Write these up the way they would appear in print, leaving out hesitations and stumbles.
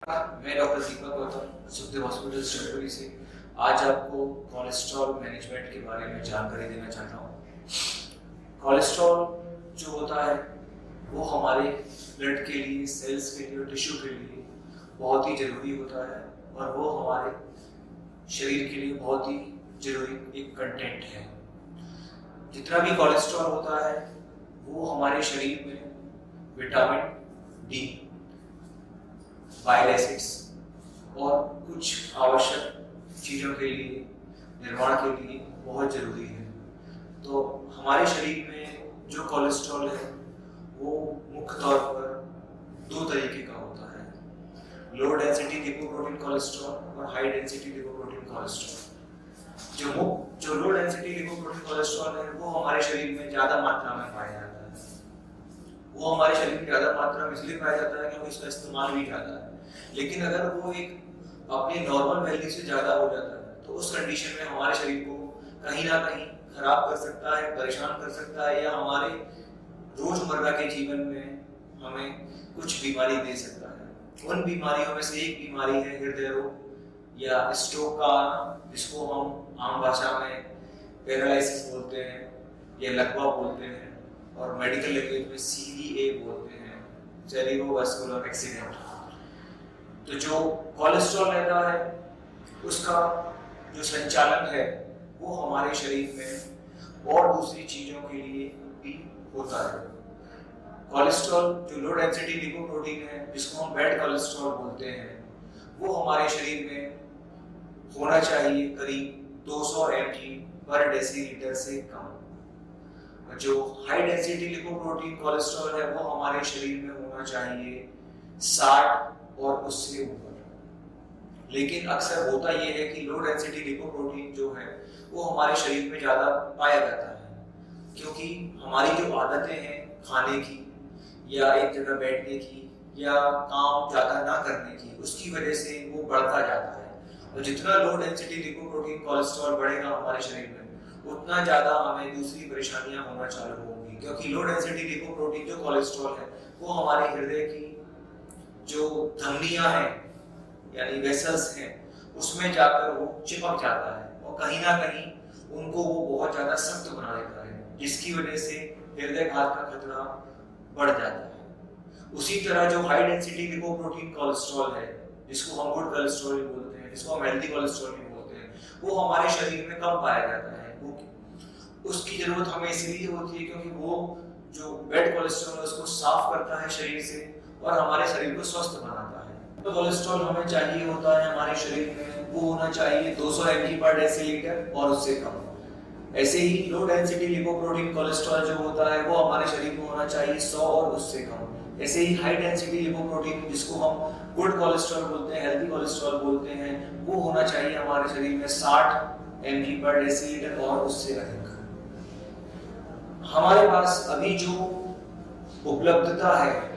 मैं डॉक्टर दीपक गौतम सुखदेव हॉस्पिटल शिवपुरी से आज आपको कोलेस्ट्रॉल मैनेजमेंट के बारे में जानकारी देना चाहता हूँ। कोलेस्ट्रॉल जो होता है वो हमारे ब्लड के लिए, सेल्स के लिए और टिश्यू के लिए बहुत ही ज़रूरी होता है और वो हमारे शरीर के लिए बहुत ही ज़रूरी एक कंटेंट है। जितना भी कोलेस्ट्रॉल होता है वो हमारे शरीर में विटामिन डी, बाइल एसिड्स और कुछ आवश्यक चीज़ों के लिए, निर्माण के लिए बहुत ज़रूरी है। तो हमारे शरीर में जो कोलेस्ट्रॉल है वो मुख्य तौर पर दो तरीके का होता है, लो डेंसिटी लिपोप्रोटीन कोलेस्ट्रॉल और हाई डेंसिटी लिपोप्रोटीन कोलेस्ट्रॉल। जो लो डेंसिटी लिपोप्रोटीन कोलेस्ट्रॉल है वो हमारे शरीर में ज़्यादा मात्रा में पाया जाता है। वो हमारे शरीर में ज़्यादा मात्रा में इसलिए पाया जाता है क्योंकि इसका इस्तेमाल भी ज़्यादा है। लेकिन अगर वो एक अपने नॉर्मल वैल्यू से ज़्यादा हो जाता है तो उस कंडीशन में हमारे शरीर को कहीं ना कहीं खराब कर सकता है, परेशान कर सकता है या हमारे रोजमर्रा के जीवन में हमें कुछ बीमारी दे सकता है। उन बीमारियों में से एक बीमारी है हृदय रोग या स्ट्रोक का आना, जिसको हम आम भाषा में पैरालिसिस बोलते हैं या लकवा बोलते हैं और मेडिकल लैंग्वेज में CVA बोलते हैं, सेरिब्रोवास्कुलर एक्सीडेंट। तो जो कोलेस्ट्रॉल रहता है उसका जो संचालन है वो हमारे शरीर में और दूसरी चीज़ों के लिए भी होता है। कोलेस्ट्रॉल जो लो डेंसिटी लिपोप्रोटीन है, जिसको हम बैड कोलेस्ट्रॉल बोलते हैं, वो हमारे शरीर में होना चाहिए करीब 200 mg पर डेसीलीटर से कम। जो हाई डेंसिटी लिपोप्रोटीन कोलेस्ट्रॉल है वो हमारे शरीर में होना चाहिए 60 और उससे ऊपर। लेकिन अक्सर होता यह है कि लो डेंसिटी लिपोप्रोटीन जो है वो हमारे शरीर में ज़्यादा पाया जाता है, क्योंकि हमारी जो आदतें हैं खाने की या एक जगह बैठने की या काम ज़्यादा ना करने की, उसकी वजह से वो बढ़ता जाता है। और जितना लो डेंसिटी लिपोप्रोटीन कोलेस्ट्रॉल बढ़ेगा हमारे शरीर में उतना ज़्यादा हमें दूसरी परेशानियां होना चालू होंगी, क्योंकि लो डेंसिटी लिपोप्रोटीन जो कोलेस्ट्रॉल है वो हमारे हृदय की जो धमनियां हैं यानी वेसल्स हैं उसमें जाकर वो चिपक जाता है और कहीं ना कहीं उनको वो बहुत ज़्यादा सख्त बना देता है, जिसकी वजह से हृदयघात का खतरा बढ़ जाता है। उसी तरह जो हाई डेंसिटी लिपोप्रोटीन कोलेस्ट्रॉल है, जिसको हम गुड कोलेस्ट्रॉल भी बोलते हैं, जिसको हम हेल्दी कोलेस्ट्रॉल भी बोलते हैं, वो हमारे शरीर में कम पाया जाता है। उसकी जरूरत हमें इसलिए होती है क्योंकि वो जो बैड कोलेस्ट्रॉल है उसको साफ करता है शरीर से और हमारे शरीर को स्वस्थ बनाता है। तो कोलेस्ट्रॉल हमें चाहिए होता है हमारे शरीर में वो होना चाहिए 200 mg पर डेसीलीटर और उससे कम। ऐसे ही लो डेंसिटी लिपोप्रोटीन कोलेस्ट्रॉल जो होता है वो हमारे शरीर में होना चाहिए 100 और उससे कम। ऐसे ही हाई डेंसिटी लिपोप्रोटीन, जिसको हम गुड कोलेस्ट्रॉल बोलते हैं, हेल्दी कोलेस्ट्रॉल बोलते हैं, वो होना चाहिए हमारे शरीर में 60 mg पर डेसीलीटर और उससे अधिक। हमारे पास अभी जो उपलब्धता है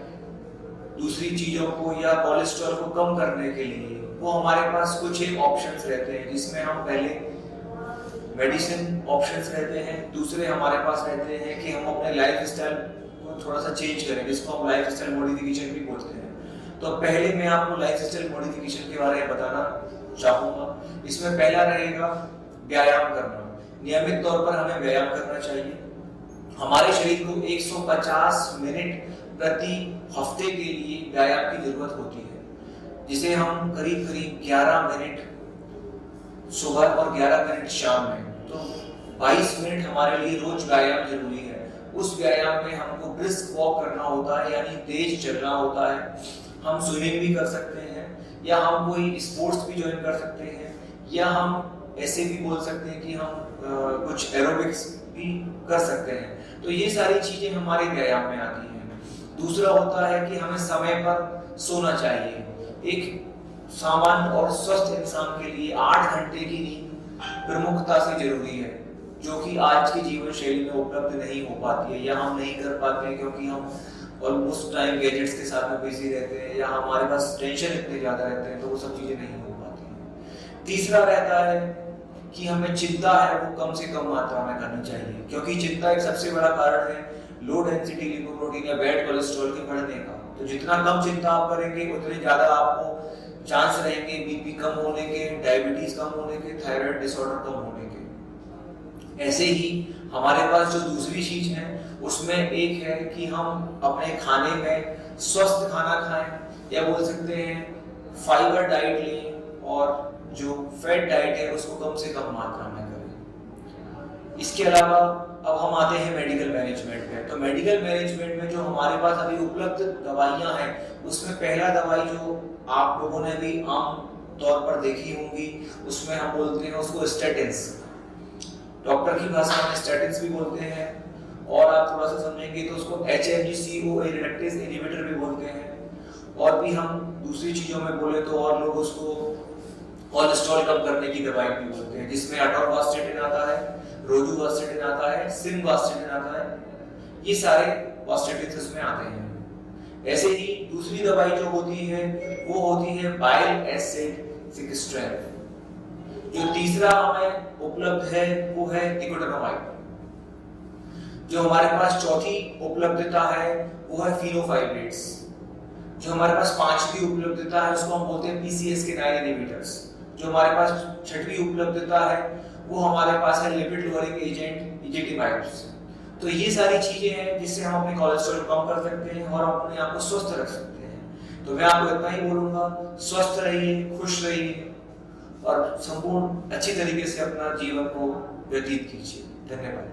दूसरी चीजों को या कोलेस्ट्रॉल को कम करने के लिए, वो हमारे पास कुछ एक ऑप्शंस रहते हैं, जिसमें हम पहले मेडिसिन ऑप्शंस रहते हैं, दूसरे हमारे पास रहते हैं कि हम अपने लाइफ स्टाइल को थोड़ा सा चेंज करें, जिसको हम लाइफ स्टाइल मॉडिफिकेशन भी बोलते हैं। तो पहले मैं आपको लाइफ स्टाइल मॉडिफिकेशन के बारे में बताना चाहूँगा। इसमें पहला रहेगा व्यायाम करना। नियमित तौर पर हमें व्यायाम करना चाहिए। हमारे शरीर को 150 मिनट प्रति हफ्ते के लिए व्यायाम की जरूरत होती है, जिसे हम करीब 11 मिनट सुबह और 11 मिनट शाम में, तो 22 मिनट हमारे लिए रोज व्यायाम जरूरी है। उस व्यायाम में हमको ब्रिस्क वॉक करना होता है, यानी तेज चलना होता है। हम स्विमिंग भी कर सकते हैं या हम कोई स्पोर्ट्स भी ज्वाइन कर सकते हैं, या हम ऐसे भी बोल सकते हैं कि हम कुछ एरोबिक्स भी कर सकते हैं। तो ये सारी चीजें हमारे व्यायाम में आती हैं। दूसरा होता है कि हमें समय पर सोना चाहिए। एक सामान्य और स्वस्थ इंसान के लिए 8 घंटे की नींद प्रमुखता से जरूरी है, जो कि आज की जीवन शैली में उपलब्ध नहीं हो पाती है या हम नहीं कर पाते हैं, क्योंकि हम ऑलमोस्ट टाइम गैजेट्स के साथ में बिजी रहते हैं या हमारे पास टेंशन इतने ज्यादा रहते हैं, तो वो सब चीजें नहीं हो पाती हैं। तीसरा रहता है कि हमें चिंता है वो कम से कम मात्रा में करनी चाहिए, क्योंकि चिंता एक सबसे बड़ा कारण है लो डेंसिटी लिपोप्रोटीन या बैड कोलेस्ट्रॉल के बढ़ने का। तो तो जितना कम चिंता आप करेंगे उतने ज्यादा आपको चांस रहेंगे बीपी कम होने के, डायबिटीज कम होने के, थायराइड डिसऑर्डर कम होने के। ऐसे ही हमारे पास जो दूसरी चीज है उसमें एक है कि हम अपने खाने में स्वस्थ खाना खाएं, या बोल सकते हैं फाइबर डाइट लें, और जो फैट डाइट है उसको कम से कम मात्रा में करें। इसके अलावा अब हम आते हैं मेडिकल मैनेजमेंट पे। तो मेडिकल मैनेजमेंट में जो हमारे पास अभी उपलब्ध दवाइयां हैं उसमें पहला दवाई जो आप लोगों ने भी आम तौर पर देखी होंगी उसमें हम बोलते हैं उसको स्टेटिन्स। डॉक्टर की भाषा में स्टेटिन्स भी बोलते हैं, और आप थोड़ा सा समझेंगे तो उसको HMG-CoA रिडक्टेज इनहिबिटर भी बोलते हैं। और भी हम दूसरी चीजों में बोले तो और लोग उसको कोलेस्ट्रॉल कम करने की दवाई भी बोलते हैं, जिसमें अटोरवास्टेटिन आता है, रोजुवास्टेटिन आता है, सिनवास्टेटिन आता है। ये सारे वास्टेटिन उसमें आते हैं। ऐसे ही दूसरी दवाई जो होती है वो होती है बाइल एसिड सिक्वेस्ट्रेन। जो तीसरा हमें उपलब्ध है वो है निकोटिनामाइड। जो हमारे पास चौथी उपलब्धता है वो है फिनोफाइब्रेट्स। जो हमारे पास पांचवी उपलब्धता है उसको हम बोलते हैं PCSK9 इनहिबिटर्स। जो हमारे पास छठवीं उपलब्धता है वो हमारे पास है लिपिड लोअरिंग एजेंट इजेटिमाइड्स। तो ये सारी चीजें हैं जिससे हम अपने कोलेस्ट्रॉल कम कर सकते हैं और अपने आप को स्वस्थ रख सकते हैं। तो मैं आपको इतना ही बोलूंगा, स्वस्थ रहिए, खुश रहिए और संपूर्ण अच्छी तरीके से अपना जीवन को व्यतीत कीजिए। धन्यवाद।